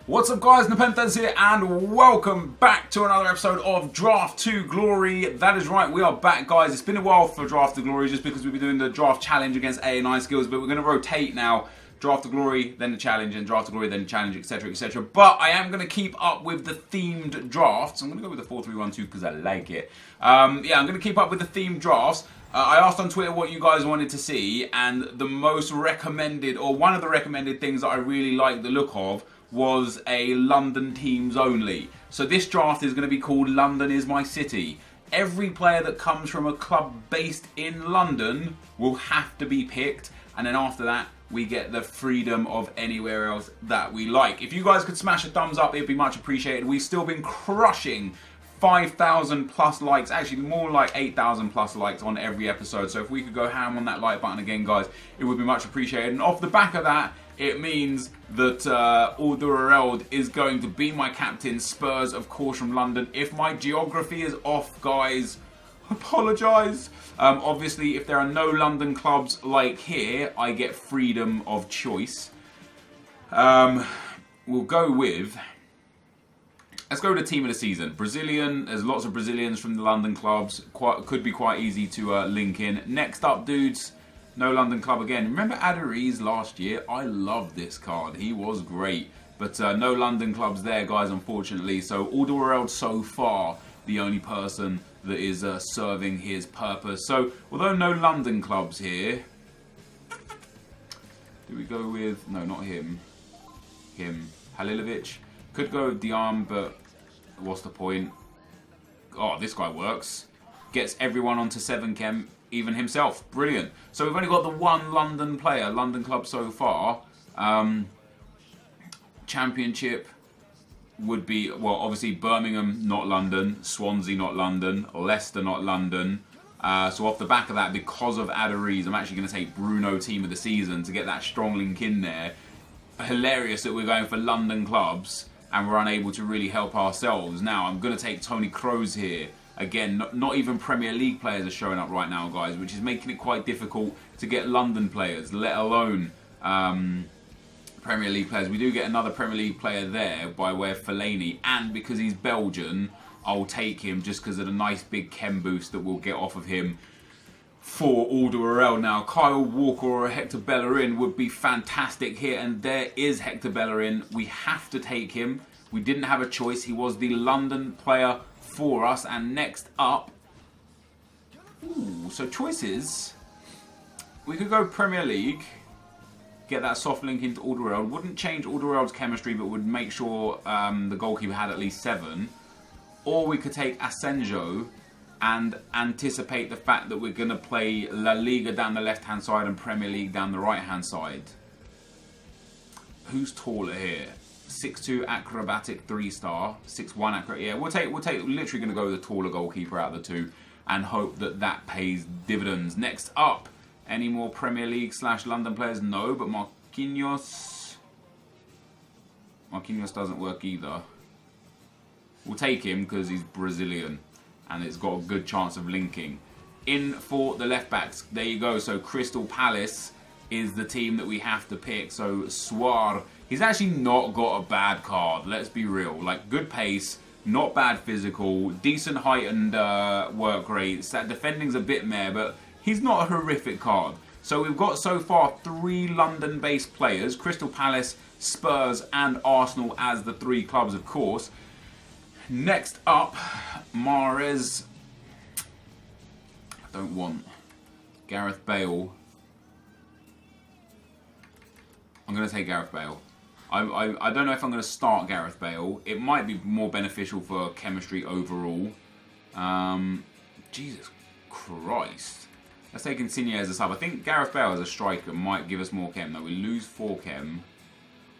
What's up guys, NepentheZ here and welcome back to another episode of Draft to Glory. That is right, we are back guys. It's been a while for Draft to Glory just because we've been doing the draft challenge against A&I skills, but we're going to rotate now. Draft to Glory, then the challenge, and Draft to Glory, then the challenge, etc, etc. But I am going to keep up with the themed drafts. I'm going to go with the 4-3-1-2 because I like it. I'm going to keep up with the themed drafts. I asked on Twitter what you guys wanted to see, and the most recommended, or one of the recommended things that I really like the look of, was a London teams only. So this draft is going to be called London is my city. Every player that comes from a club based in London will have to be picked, and then after that we get the freedom of anywhere else that we like. If you guys could smash a thumbs up, it'd be much appreciated. We've still been crushing 5,000 plus likes, actually more like 8,000 plus likes on every episode. So if we could go ham on that like button again guys, it would be much appreciated. And off the back of that, it means that Alderweireld is going to be my captain. Spurs, of course, from London. If my geography is off, guys, apologise. Obviously, if there are no London clubs like here, I get freedom of choice. We'll go with... Let's go with the team of the season. Brazilian. There's lots of Brazilians from the London clubs. Could be quite easy to link in. Next up, dudes... No London club again. Remember Enquiries last year? I loved this card. He was great. But no London clubs there, guys, unfortunately. So Alderweireld so far, the only person that is serving his purpose. So, although no London clubs here, do we go with... No, not him. Halilovic. Could go with Diarm, but what's the point? Oh, this guy works. Gets everyone onto 7 chem. Even himself. Brilliant. So we've only got the one London player, London club so far. Championship would be, well, obviously Birmingham, not London. Swansea, not London. Leicester, not London. So off the back of that, because of Enquiries, I'm actually going to take Bruno team of the season to get that strong link in there. Hilarious that we're going for London clubs and we're unable to really help ourselves. Now, I'm going to take Tony Kroos here. Again, not even Premier League players are showing up right now, guys, which is making it quite difficult to get London players, let alone Premier League players. We do get another Premier League player there by way of Fellaini, and because he's Belgian, I'll take him just because of the nice big chem boost that we'll get off of him for Alderweireld. Now, Kyle Walker or Hector Bellerin would be fantastic here, and there is Hector Bellerin. We have to take him. We didn't have a choice. He was the London player for us. And next up, so choices, we could go Premier League, get that soft link into Alderweireld. Wouldn't change Alderweireld's chemistry, but would make sure the goalkeeper had at least 7. Or we could take Asenjo and anticipate the fact that we're going to play La Liga down the left hand side and Premier League down the right hand side. Who's taller here? 6'2" acrobatic 3-star, 6'1" acrobatic. Yeah, we'll take. Literally going to go with the taller goalkeeper out of the two, and hope that that pays dividends. Next up, any more Premier League / London players? No, but Marquinhos. Marquinhos doesn't work either. We'll take him because he's Brazilian, and it's got a good chance of linking. In for the left backs. There you go. So Crystal Palace is the team that we have to pick. So Suar. He's actually not got a bad card, let's be real. Like, good pace, not bad physical, decent height and work rate. Defending's a bit meh, but he's not a horrific card. So we've got so far 3 London-based players, Crystal Palace, Spurs and Arsenal as the 3 clubs, of course. Next up, Mahrez. I don't want Gareth Bale. I'm going to take Gareth Bale. I don't know if I'm going to start Gareth Bale. It might be more beneficial for chemistry overall. Jesus Christ. Let's take Insigne as a sub. I think Gareth Bale as a striker might give us more chem. No, we lose 4 chem.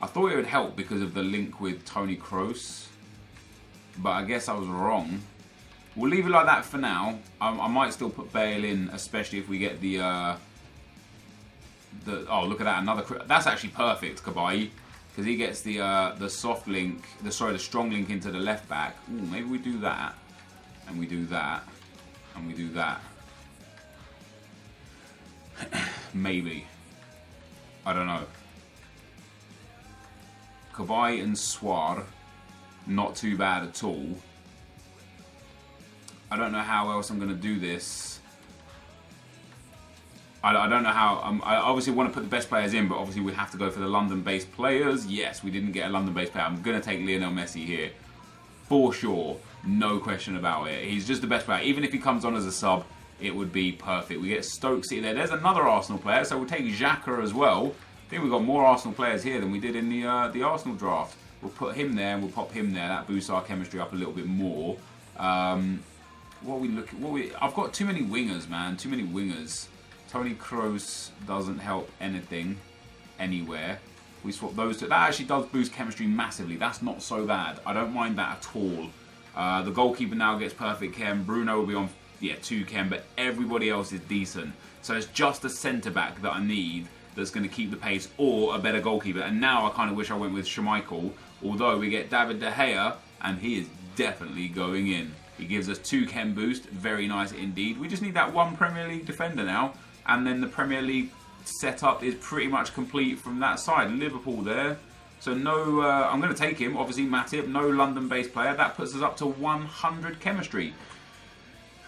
I thought it would help because of the link with Tony Kroos, but I guess I was wrong. We'll leave it like that for now. I might still put Bale in, especially if we get the oh, look at that, another. That's actually perfect, Kabai, because he gets the soft link, the strong link into the left back. Ooh, maybe we do that, and we do that, and we do that. Maybe. I don't know. Kabay and Swar, not too bad at all. I don't know how else I'm going to do this. I don't know how. I obviously want to put the best players in, but obviously we have to go for the London-based players. Yes, we didn't get a London-based player. I'm going to take Lionel Messi here. For sure. No question about it. He's just the best player. Even if he comes on as a sub, it would be perfect. We get Stoke City there. There's another Arsenal player, so we'll take Xhaka as well. I think we've got more Arsenal players here than we did in the Arsenal draft. We'll put him there and we'll pop him there. That boosts our chemistry up a little bit more. What are we looking? I've got too many wingers, man. Too many wingers. Toni Kroos doesn't help anything, anywhere. We swap those two. That actually does boost chemistry massively. That's not so bad. I don't mind that at all. The goalkeeper now gets perfect chem. Bruno will be on 2 chem, but everybody else is decent. So it's just a centre-back that I need that's going to keep the pace, or a better goalkeeper. And now I kind of wish I went with Schmeichel, although we get David De Gea, and he is definitely going in. He gives us 2 chem boost. Very nice indeed. We just need that 1 Premier League defender now. And then the Premier League setup is pretty much complete from that side. Liverpool there. So no, I'm going to take him. Obviously Matip, no London-based player. That puts us up to 100 chemistry.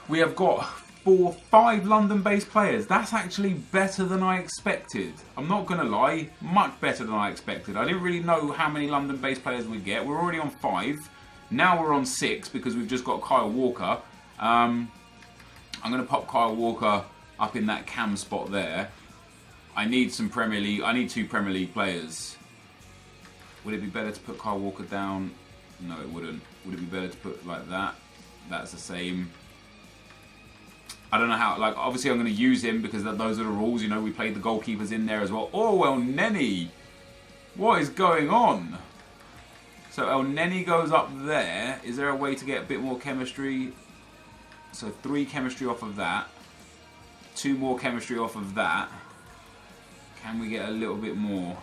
We have got 5 London-based players. That's actually better than I expected. I'm not going to lie. Much better than I expected. I didn't really know how many London-based players we'd get. We're already on 5. Now we're on 6 because we've just got Kyle Walker. I'm going to pop Kyle Walker up in that cam spot there. I need some Premier League. I need 2 Premier League players. Would it be better to put Kyle Walker down? No, it wouldn't. Would it be better to put like that? That's the same. I don't know how. Like, obviously, I'm going to use him because those are the rules. You know, we played the goalkeepers in there as well. Oh, El Neni. What is going on? So El Neni goes up there. Is there a way to get a bit more chemistry? So 3 chemistry off of that. 2 more chemistry off of that. Can we get a little bit more?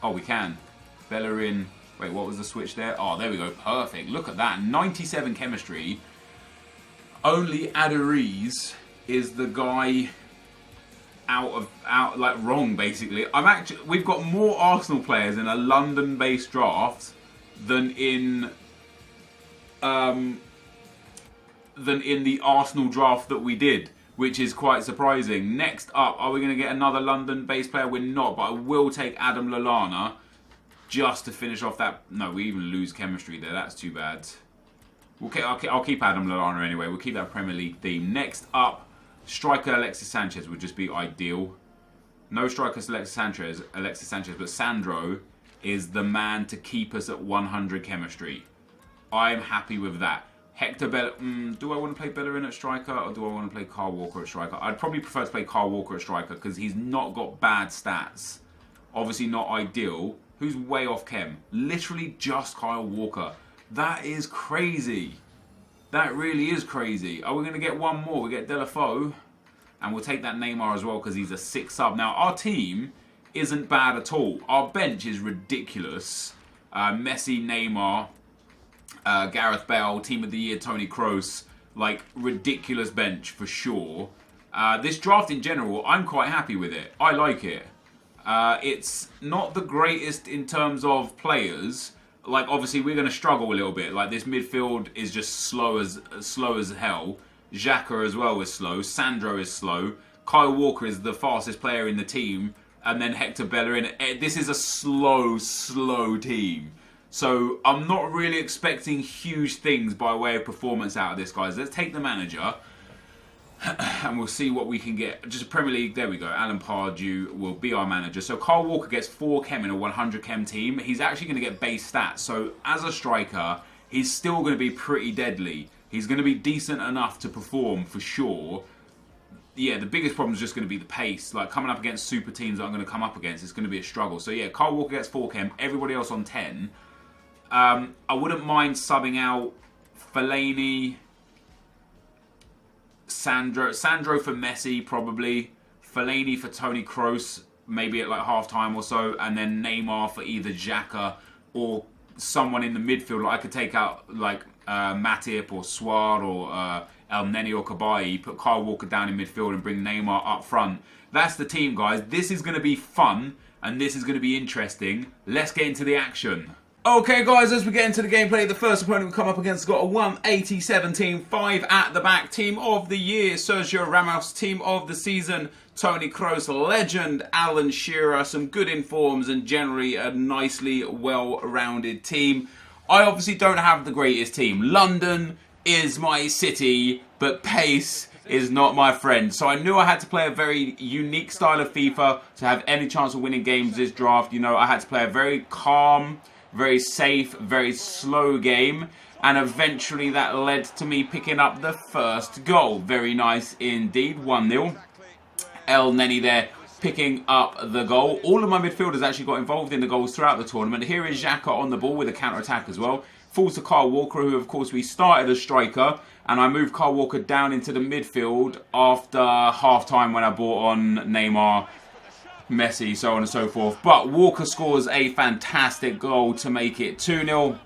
Oh, we can. Bellerin. Wait, what was the switch there? Oh, there we go. Perfect. Look at that. 97 chemistry. Only Enquiries is the guy out like wrong, basically. We've got more Arsenal players in a London-based draft than in the Arsenal draft that we did, which is quite surprising. Next up, are we going to get another London-based player? We're not, but I will take Adam Lallana just to finish off that. No, we even lose chemistry there. That's too bad. I'll keep Adam Lallana anyway. We'll keep that Premier League theme. Next up, striker Alexis Sanchez would just be ideal. No striker Alexis Sanchez, but Sandro is the man to keep us at 100 chemistry. I'm happy with that. Hector Bellerin. Do I want to play Bellerin at striker or do I want to play Kyle Walker at striker? I'd probably prefer to play Kyle Walker at striker because he's not got bad stats. Obviously not ideal. Who's way off chem? Literally just Kyle Walker. That is crazy. That really is crazy. Are we going to get one more? We get Deulofeu. And we'll take that Neymar as well because he's a 6 sub. Now, our team isn't bad at all. Our bench is ridiculous. Messi, Neymar, Gareth Bale, Team of the Year, Toni Kroos. Like, ridiculous bench for sure. This draft in general, I'm quite happy with it. I like it. It's not the greatest in terms of players. Like, obviously, we're going to struggle a little bit. Like, this midfield is just slow as hell. Xhaka as well is slow. Sandro is slow. Kyle Walker is the fastest player in the team. And then Hector Bellerin. This is a slow team. So, I'm not really expecting huge things by way of performance out of this, guys. Let's take the manager. And we'll see what we can get. Just a Premier League. There we go. Alan Pardew will be our manager. So Kyle Walker gets 4 chem in a 100 chem team. He's actually going to get base stats. So as a striker, he's still going to be pretty deadly. He's going to be decent enough to perform for sure. Yeah, the biggest problem is just going to be the pace. Like coming up against super teams that I'm going to come up against, it's going to be a struggle. So yeah, Kyle Walker gets 4 chem. Everybody else on 10. I wouldn't mind subbing out Fellaini, Sandro for Messi, probably. Fellaini for Toni Kroos, maybe at like half time or so. And then Neymar for either Xhaka or someone in the midfield. Like I could take out like Matip or Swar or El Neni or Kabay. Put Kyle Walker down in midfield and bring Neymar up front. That's the team, guys. This is going to be fun. and this is going to be interesting. Let's get into the action. Okay guys, as we get into the gameplay, the first opponent we come up against has got a 187 team, 5 at the back, team of the year, Sergio Ramos, team of the season, Toni Kroos, legend, Alan Shearer, some good informs and generally a nicely well-rounded team. I obviously don't have the greatest team. London is my city, but pace is not my friend. So I knew I had to play a very unique style of FIFA to have any chance of winning games this draft. You know, I had to play a very calm, very safe, very slow game, and eventually that led to me picking up the first goal. Very nice indeed, 1-0. El Neni there picking up the goal. All of my midfielders actually got involved in the goals throughout the tournament. Here is Xhaka on the ball with a counter-attack as well. Falls to Kyle Walker, who of course we started as striker, and I moved Kyle Walker down into the midfield after half-time when I brought on Neymar, Messi, so on and so forth. But Walker scores a fantastic goal to make it 2-0.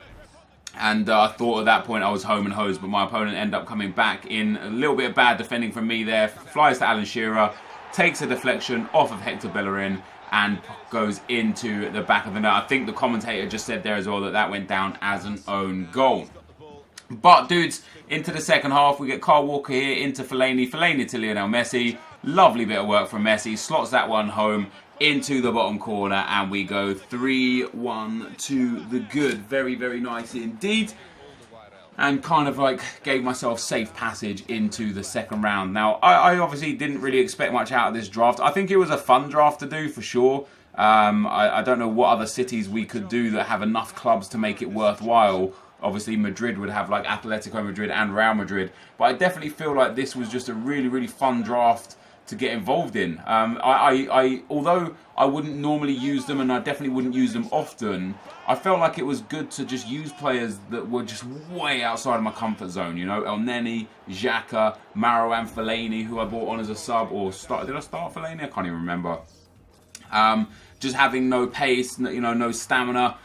And I thought at that point I was home and hosed, but my opponent ended up coming back in. A little bit of bad defending from me there. Flies to Alan Shearer, takes a deflection off of Hector Bellerin and goes into the back of the net. I think the commentator just said there as well that that went down as an own goal. But dudes, into the second half, we get Kyle Walker here into Fellaini to Lionel Messi. Lovely bit of work from Messi. Slots that one home into the bottom corner, and we go 3-1 to the good. Very, very nice indeed. And kind of like gave myself safe passage into the second round. Now, I obviously didn't really expect much out of this draft. I think it was a fun draft to do for sure. I don't know what other cities we could do that have enough clubs to make it worthwhile. Obviously, Madrid would have like Atletico Madrid and Real Madrid. But I definitely feel like this was just a really, really fun draft to get involved in. Although I wouldn't normally use them and I definitely wouldn't use them often, I felt like it was good to just use players that were just way outside of my comfort zone. You know, El Neni, Xhaka, Marouane Fellaini, who I brought on as a sub, or did I start Fellaini? I can't even remember. Just having no pace, you know, no stamina.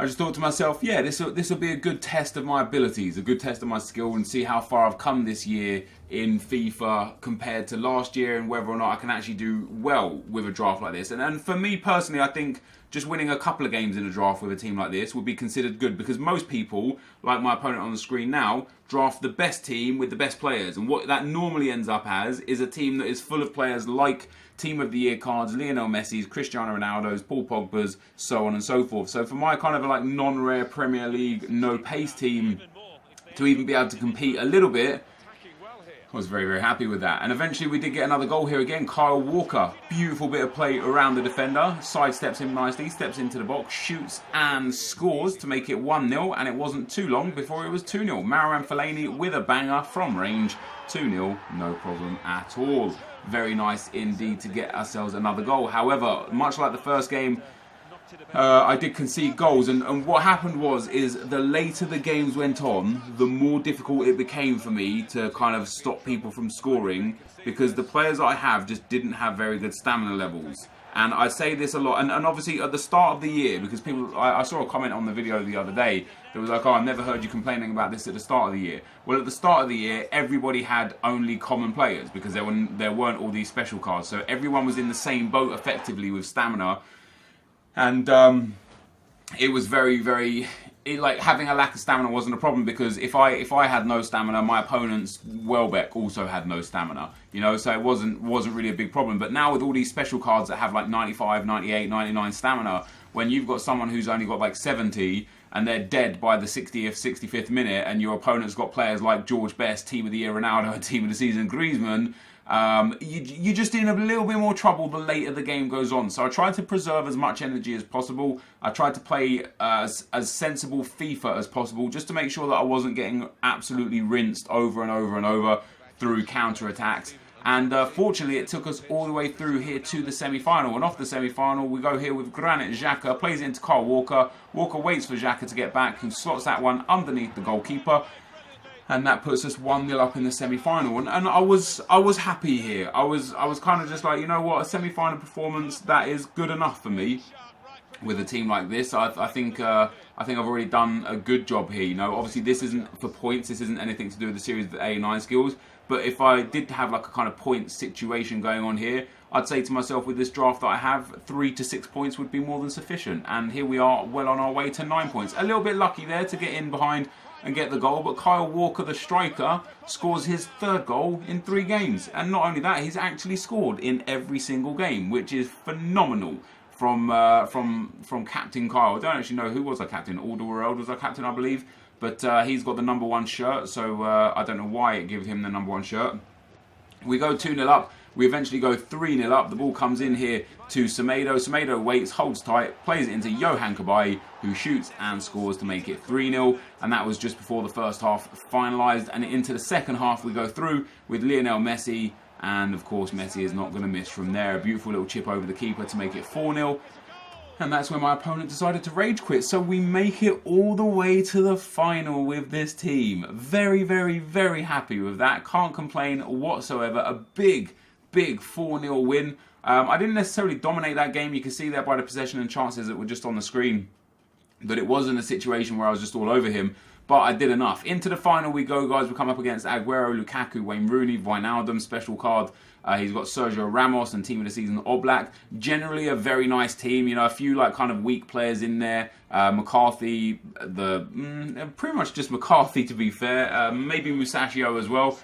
I just thought to myself, yeah, this will be a good test of my abilities, a good test of my skill, and see how far I've come this year in FIFA compared to last year, and whether or not I can actually do well with a draft like this. And for me personally, I think just winning a couple of games in a draft with a team like this would be considered good, because most people, like my opponent on the screen now, draft the best team with the best players. And what that normally ends up as is a team that is full of players like Team of the Year cards, Lionel Messi's, Cristiano Ronaldo's, Paul Pogba's, so on and so forth. So for my kind of like non-rare Premier League, no-pace team to even be able to compete a little bit, I was very, very happy with that. And eventually we did get another goal here again. Kyle Walker, beautiful bit of play around the defender, sidesteps him nicely, steps into the box, shoots and scores to make it 1-0. And it wasn't too long before it was 2-0. Marouane Fellaini with a banger from range, 2-0, no problem at all. Very nice indeed to get ourselves another goal. However, much like the first game, I did concede goals, and what happened is the later the games went on, the more difficult it became for me to kind of stop people from scoring, because the players that I have just didn't have very good stamina levels. And I say this a lot, and obviously at the start of the year, because I saw a comment on the video the other day that was like, oh, I've never heard you complaining about this at the start of the year. Well, at the start of the year, everybody had only common players, because there weren't all these special cards. So everyone was in the same boat effectively with stamina. And it was very, very... like having a lack of stamina wasn't a problem, because if I had no stamina, my opponent's Welbeck also had no stamina, you know, so it wasn't really a big problem. But now with all these special cards that have like 95, 98, 99 stamina, when you've got someone who's only got like 70 and they're dead by the 60th, 65th minute, and your opponent's got players like George Best, Team of the Year Ronaldo, and Team of the Season Griezmann, you're just in a little bit more trouble the later the game goes on. So I tried to preserve as much energy as possible. I tried to play as sensible FIFA as possible, just to make sure that I wasn't getting absolutely rinsed over and over and over through counter-attacks. And fortunately, it took us all the way through here to the semi-final. And off the semi-final, we go here with Granit Xhaka, plays it into Kyle Walker. Walker waits for Xhaka to get back, who slots that one underneath the goalkeeper. And that puts us 1-0 up in the semi-final. And I was happy here. I was kind of just like, you know what, a semi-final performance, that is good enough for me. With a team like this, I think I've already done a good job here. You know, obviously this isn't for points. This isn't anything to do with the series of A9 skills. But if I did have like a kind of point situation going on here, I'd say to myself, with this draft that I have, 3 to 6 points would be more than sufficient. And here we are, well on our way to 9 points. A little bit lucky there to get in behind and get the goal, but Kyle Walker, the striker, scores his 3rd goal in 3 games. And not only that, he's actually scored in every single game, which is phenomenal from Captain Kyle. I don't actually know who was our captain. Alderweireld was our captain, I believe. But he's got the number 1 shirt, so I don't know why it gives him the number 1 shirt. We go 2-0 up. We eventually go 3-0 up. The ball comes in here to Semedo. Semedo waits, holds tight, plays it into Johan Cabaye, who shoots and scores to make it 3-0. And that was just before the first half finalised. And into the second half, we go through with Lionel Messi. And, of course, Messi is not going to miss from there. A beautiful little chip over the keeper to make it 4-0. And that's when my opponent decided to rage quit. So we make it all the way to the final with this team. Very, very, very happy with that. Can't complain whatsoever. A big 4-0 win. I didn't necessarily dominate that game. You can see there by the possession and chances that were just on the screen that it wasn't a situation where I was just all over him. But I did enough. Into the final we go, guys. We come up against Aguero, Lukaku, Wayne Rooney, Wijnaldum, special card. He's got Sergio Ramos and team of the season Oblak. Generally a very nice team. You know, a few like kind of weak players in there. McCarthy, pretty much just McCarthy to be fair. Maybe Musacchio as well.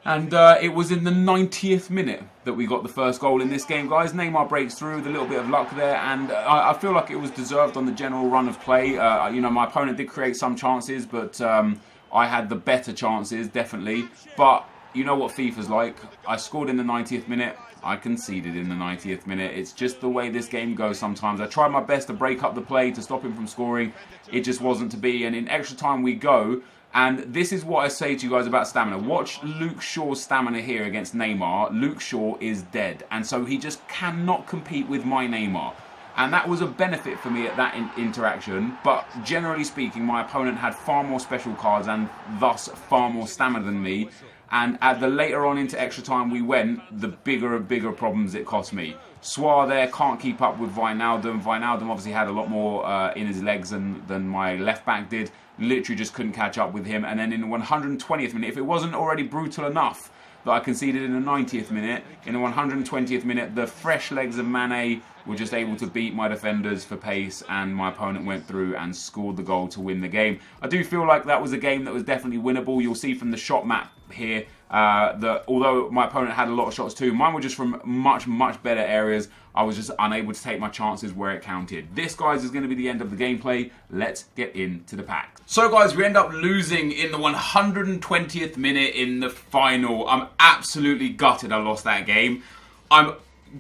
And it was in the 90th minute that we got the first goal in this game, guys. Neymar breaks through with a little bit of luck there, and I feel like it was deserved on the general run of play. You know, my opponent did create some chances, but I had the better chances, definitely. But you know what FIFA's like. I scored in the 90th minute. I conceded in the 90th minute. It's just the way this game goes sometimes. I tried my best to break up the play, to stop him from scoring. It just wasn't to be, and in extra time we go. And this is what I say to you guys about stamina. Watch Luke Shaw's stamina here against Neymar. Luke Shaw is dead. And so he just cannot compete with my Neymar. And that was a benefit for me at that interaction. But generally speaking, my opponent had far more special cards and thus far more stamina than me. And at the later on into extra time we went, the bigger and bigger problems it cost me. Suarez there can't keep up with Wijnaldum. Wijnaldum obviously had a lot more in his legs than my left back did. Literally just couldn't catch up with him. And then in the 120th minute, if it wasn't already brutal enough that I conceded in the 90th minute, in the 120th minute, the fresh legs of Mane were just able to beat my defenders for pace, and my opponent went through and scored the goal to win the game. I do feel like that was a game that was definitely winnable. You'll see from the shot map here that although my opponent had a lot of shots too, mine were just from much better areas. I was just unable to take my chances where it counted. This, guys, is going to be the end of the gameplay. Let's get into the pack. So, guys, we end up losing in the 120th minute in the final. I'm absolutely gutted I lost that game. I'm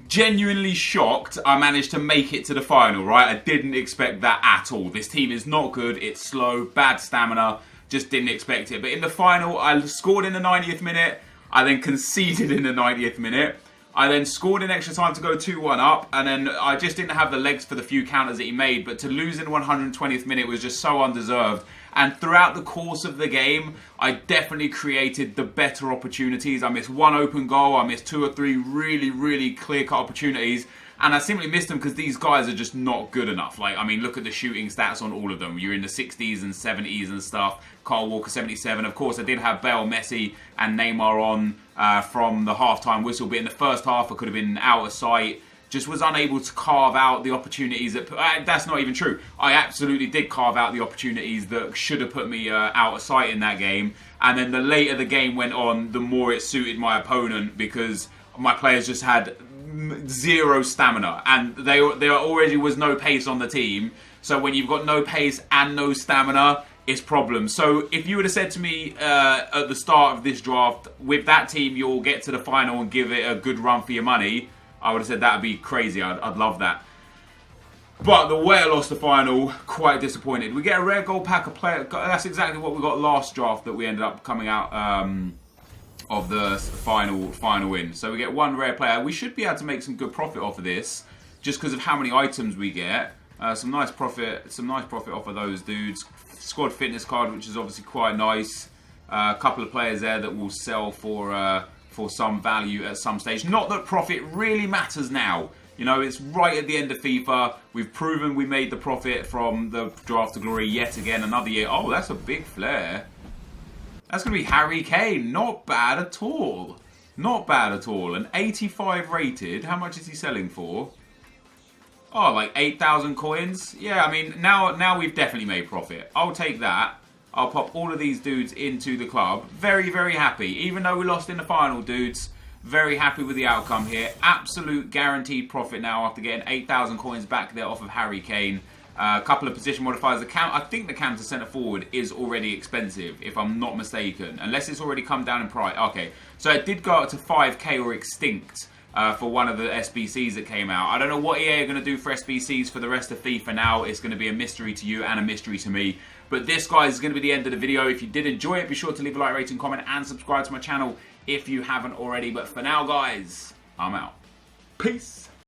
genuinely shocked I managed to make it to the final, right? I didn't expect that at all. This team is not good. It's slow, bad stamina. Just didn't expect it. But in the final, I scored in the 90th minute. I then conceded in the 90th minute. I then scored in extra time to go 2-1 up. And then I just didn't have the legs for the few counters that he made. But to lose in the 120th minute was just so undeserved. And throughout the course of the game, I definitely created the better opportunities. I missed one open goal. I missed 2 or 3 really clear-cut opportunities. And I simply missed them because these guys are just not good enough. Like, I mean, look at the shooting stats on all of them. You're in the 60s and 70s and stuff. Kyle Walker, 77. Of course, I did have Bale, Messi, and Neymar on from the half-time whistle. But in the first half, I could have been out of sight. Just was unable to carve out the opportunities that... that's not even true. I absolutely did carve out the opportunities that should have put me out of sight in that game. And then the later the game went on, the more it suited my opponent because my players just had zero stamina. And there already was no pace on the team. So when you've got no pace and no stamina, it's problems. So if you would have said to me at the start of this draft, with that team you'll get to the final and give it a good run for your money, I would have said that would be crazy. I'd love that. But the way I lost the final, quite disappointed. We get a rare gold pack of player. That's exactly what we got last draft that we ended up coming out of the final win. So we get 1 rare player. We should be able to make some good profit off of this, just because of how many items we get. Some nice profit off of those dudes. Squad fitness card, which is obviously quite nice. A couple of players there that will sell for some value at some stage. Not that profit really matters now. You know, it's right at the end of FIFA. We've proven we made the profit from the Draft to Glory yet again. Another year. Oh, that's a big flare. That's going to be Harry Kane. Not bad at all. Not bad at all. An 85 rated. How much is he selling for? Oh, like 8,000 coins? Yeah, I mean, now we've definitely made profit. I'll take that. I'll pop all of these dudes into the club. Very, very happy. Even though we lost in the final, dudes, very happy with the outcome here. Absolute guaranteed profit now after getting 8,000 coins back there off of Harry Kane. A couple of position modifiers. I think the counter centre forward is already expensive, if I'm not mistaken. Unless it's already come down in price. Okay, so it did go up to 5k or extinct. For one of the SBCs that came out. I don't know what EA are going to do for SBCs for the rest of FIFA now. It's going to be a mystery to you and a mystery to me. But this, guys, is going to be the end of the video. If you did enjoy it, be sure to leave a like, rating, comment, and subscribe to my channel if you haven't already. But for now, guys, I'm out. Peace.